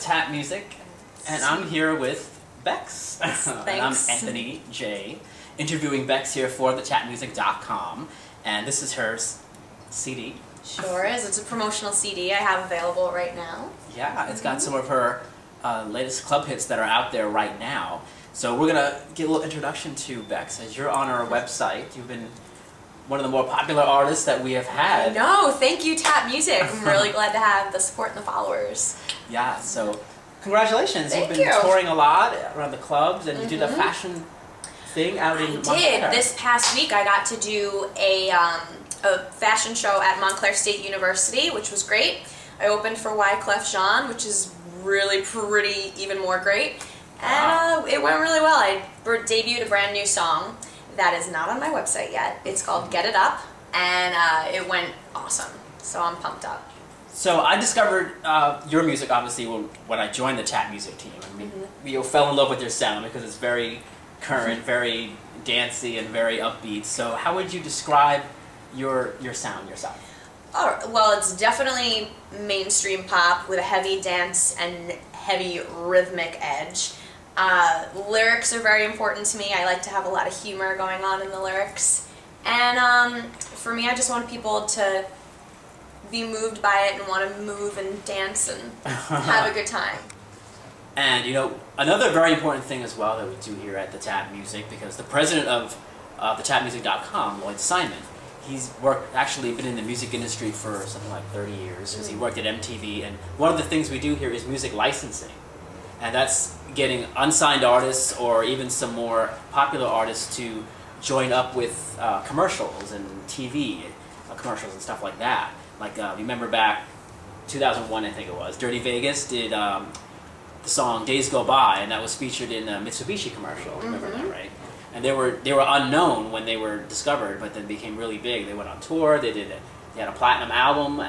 Tap Music, and I'm here with Bex. And I'm Anthony J, interviewing Bex here for thetapmusic.com, and this is her CD. Sure is. It's a promotional CD I have available right now. Yeah, it's got some of her latest club hits that are out there right now. So we're going to get a little introduction to Bex. As you're on our website, you've been one of the more popular artists that we have had. No, thank you, Tap Music. I'm really glad to have the support and the followers. Yeah, so congratulations. Thank You've been you. touring a lot around the clubs, and you did a fashion thing out in Montclair. I did. This past week I got to do a fashion show at Montclair State University, which was great. I opened for Wyclef Jean, which is really pretty, even more great. And it went really well. I debuted a brand new song that is not on my website yet. It's called Get It Up, and it went awesome. So I'm pumped up. So I discovered your music, obviously, when I joined the Tap Music team. I mean, we fell in love with your sound because it's very current, very dancey, and very upbeat. So how would you describe your sound yourself? Oh, well, it's definitely mainstream pop with a heavy dance and heavy rhythmic edge. Lyrics are very important to me. I like to have a lot of humor going on in the lyrics. And for me, I just want people to be moved by it and want to move and dance and have a good time. And, you know, another very important thing as well that we do here at the Tap Music, because the president of thetapmusic.com, Lloyd Simon, he's actually been in the music industry for something like 30 years, because he worked at MTV, and one of the things we do here is music licensing. And that's getting unsigned artists or even some more popular artists to join up with commercials and TV commercials and stuff like that. Like, remember back 2001, I think it was, Dirty Vegas did the song Days Go By, and that was featured in a Mitsubishi commercial. Remember that, right? And they were unknown when they were discovered, but then became really big. They went on tour. They had a platinum album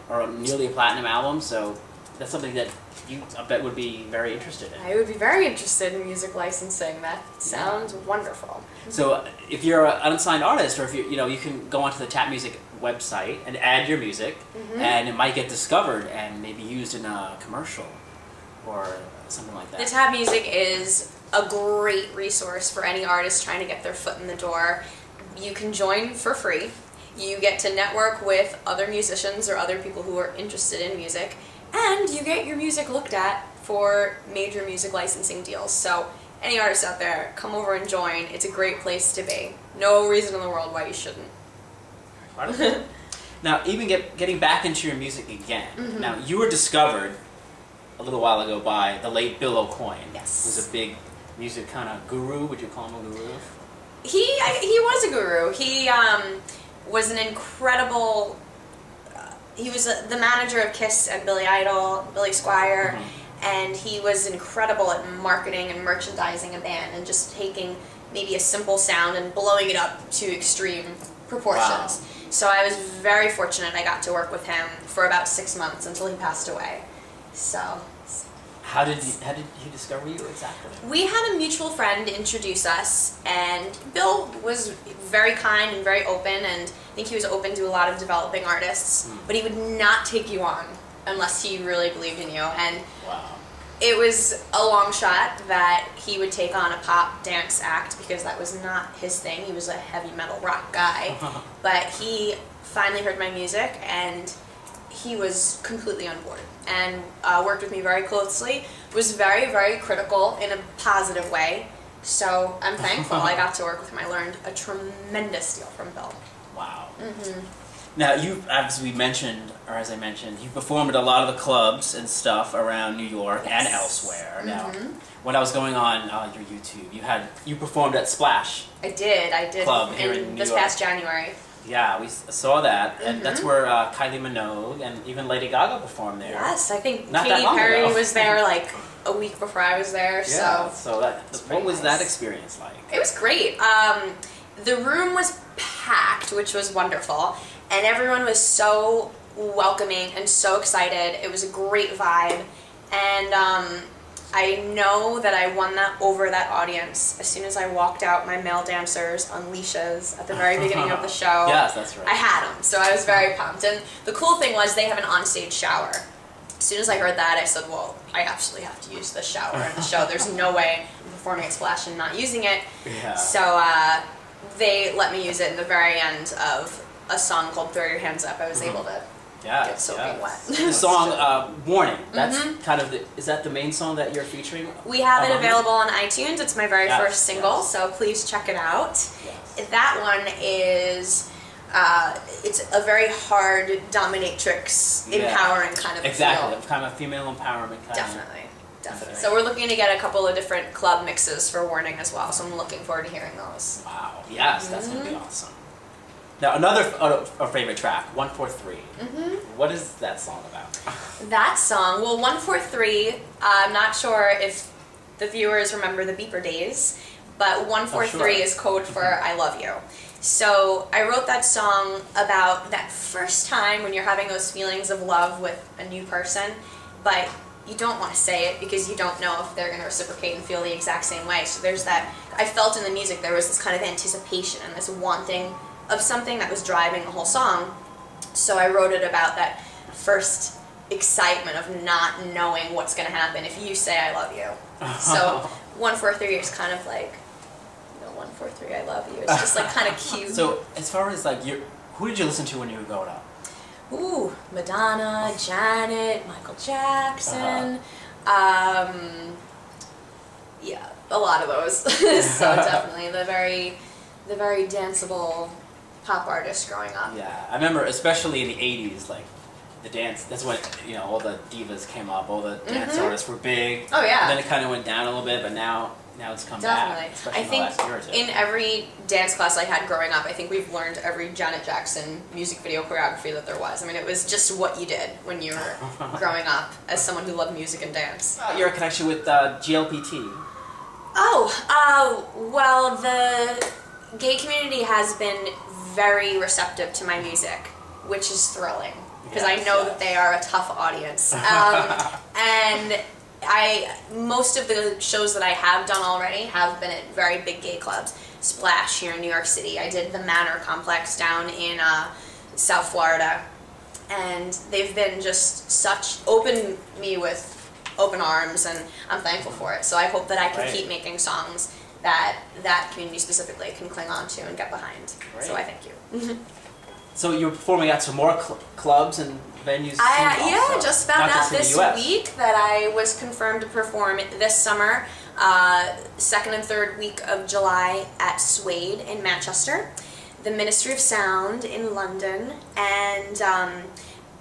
or nearly a platinum album. So that's something that you, I bet, would be very interested in. I would be very interested in music licensing. That sounds wonderful. So if you're an unsigned artist, or if you can go onto the Tap Music website and add your music, and it might get discovered and maybe used in a commercial or something like that. The Tap Music is a great resource for any artist trying to get their foot in the door. You can join for free. You get to network with other musicians or other people who are interested in music, and you get your music looked at for major music licensing deals. So any artist out there, come over and join. It's a great place to be. No reason in the world why you shouldn't. Now, even getting back into your music again, now you were discovered a little while ago by the late Bill Aucoin. Yes. Who was a big music kind of guru. Would you call him a guru? He was a guru. He was an incredible. He was the manager of Kiss and Billy Idol, Billy Squier, and he was incredible at marketing and merchandising a band and just taking maybe a simple sound and blowing it up to extreme proportions. Wow. So I was very fortunate I got to work with him for about 6 months until he passed away. So. How did he discover you exactly? We had a mutual friend introduce us, and Bill was very kind and very open, and I think he was open to a lot of developing artists, but he would not take you on unless he really believed in you. And it was a long shot that he would take on a pop dance act, because that was not his thing. He was a heavy metal rock guy. But he finally heard my music, and he was completely on board and worked with me very closely, was very, very critical in a positive way. So I'm thankful I got to work with him. I learned a tremendous deal from Bill. Wow. Now, as I mentioned, you performed at a lot of the clubs and stuff around New York and elsewhere. Now, when I was going on your YouTube, you performed at Splash. I did Club here in New York. This past January. Yeah, we saw that, and that's where Kylie Minogue and even Lady Gaga performed there. Yes, I think Not Katy Perry ago. was there like a week before I was there. Yeah, so what was that experience like? It was great. The room was packed, which was wonderful, and everyone was so welcoming and so excited. It was a great vibe, and I know that I won over that audience as soon as I walked out my male dancers on leashes at the very beginning of the show. Yes, that's right. I had them, so I was very pumped. And the cool thing was they have an onstage shower. as soon as I heard that, I said, well, I absolutely have to use the shower in the show. There's no way I'm performing at Splash and not using it. Yeah. So they let me use it in the very end of a song called Throw Your Hands Up. I was able to get soaking wet. The song Warning, that's kind of is that the main song that you're featuring? We have it available on iTunes. It's my very first single, so please check it out. Yes. That one is, it's a very hard dominatrix, empowering kind of exactly, feel. kind of a female empowerment kind Definitely. Definitely. So we're looking to get a couple of different club mixes for Warning as well, so I'm looking forward to hearing those. Wow, yes, that's going to be awesome. Now, another our favorite track, 143. What is that song about? That song, well, 143, I'm not sure if the viewers remember the beeper days, but 143 is code for I love you. So I wrote that song about that first time when you're having those feelings of love with a new person, but you don't want to say it because you don't know if they're going to reciprocate and feel the exact same way. So there's that, I felt in the music there was this kind of anticipation and this wanting of something that was driving the whole song. So I wrote it about that first excitement of not knowing what's going to happen if you say I love you. So 143 is kind of like, 143 I love you. It's just like kind of cute. So as far as like who did you listen to when you were growing up? Ooh, Madonna, Janet, Michael Jackson. Yeah, a lot of those. So definitely the very danceable pop artists growing up. Yeah, I remember especially in the 80s, like the dance, that's when, all the divas came up, all the dance artists were big. Oh yeah. And then it kind of went down a little bit, but now it's come back. I think in every dance class I had growing up, I think we've learned every Janet Jackson music video choreography that there was. I mean, it was just what you did when you were growing up as someone who loved music and dance. Your connection with GLPT? Well, the gay community has been very receptive to my music, which is thrilling, because I know that they are a tough audience. And most of the shows that I have done already have been at very big gay clubs. Splash here in New York City. I did the Manor Complex down in South Florida, and they've been just open me with open arms, and I'm thankful for it. So I hope that I can keep making songs that community specifically can cling on to and get behind. So I thank you. So you're performing at some more clubs and venues? Yeah, just found out this week that I was confirmed to perform this summer, second and third week of July at Suede in Manchester, the Ministry of Sound in London, and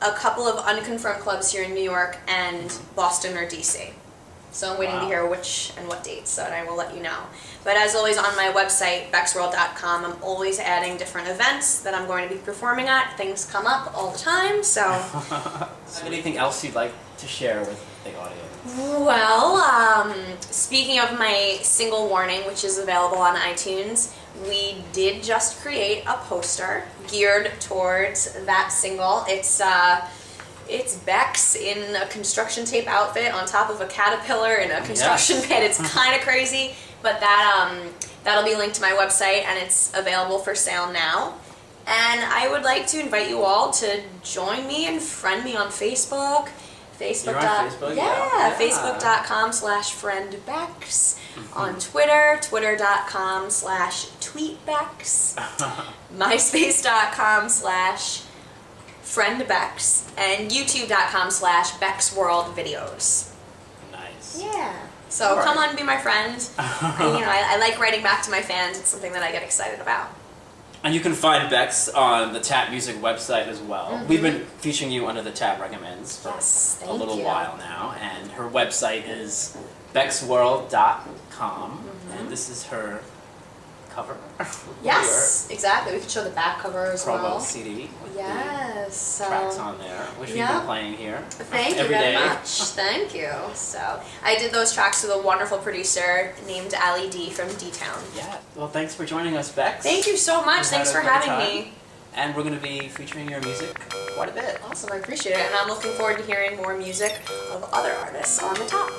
a couple of unconfirmed clubs here in New York and Boston or DC. So I'm waiting to hear which and what dates, and I will let you know. But as always, on my website, BecksWorld.com, I'm always adding different events that I'm going to be performing at. Things come up all the time, so... Anything else you'd like to share with the audience? Well, speaking of my single Warning, which is available on iTunes, we did just create a poster geared towards that single. It's Becks in a construction tape outfit on top of a caterpillar in a construction pit. It's kind of crazy, but that'll be linked to my website, and it's available for sale now. And I would like to invite you all to join me and friend me on Facebook. You're on Facebook? Yeah, Facebook.com/friendbecks. On Twitter, Twitter.com/tweetbecks. MySpace.com/friendbecks. And YouTube.com/BecksWorldVideos. Nice. Yeah. So come on, be my friend. I like writing back to my fans. It's something that I get excited about. And you can find Becks on the Tap Music website as well. We've been featuring you under the Tap Recommends for a little while now, and her website is BecksWorld.com, and this is her cover. Yes, exactly. We could show the back cover as well. Promo CD. Yes. So tracks on there, which we've been playing here. Thank you very much. Thank you. So I did those tracks with a wonderful producer named Ali D from D-Town. Yeah. Well, thanks for joining us, Becks. Thank you so much. Thanks for having me. And we're going to be featuring your music quite a bit. Awesome. I appreciate it. And I'm looking forward to hearing more music of other artists on the top.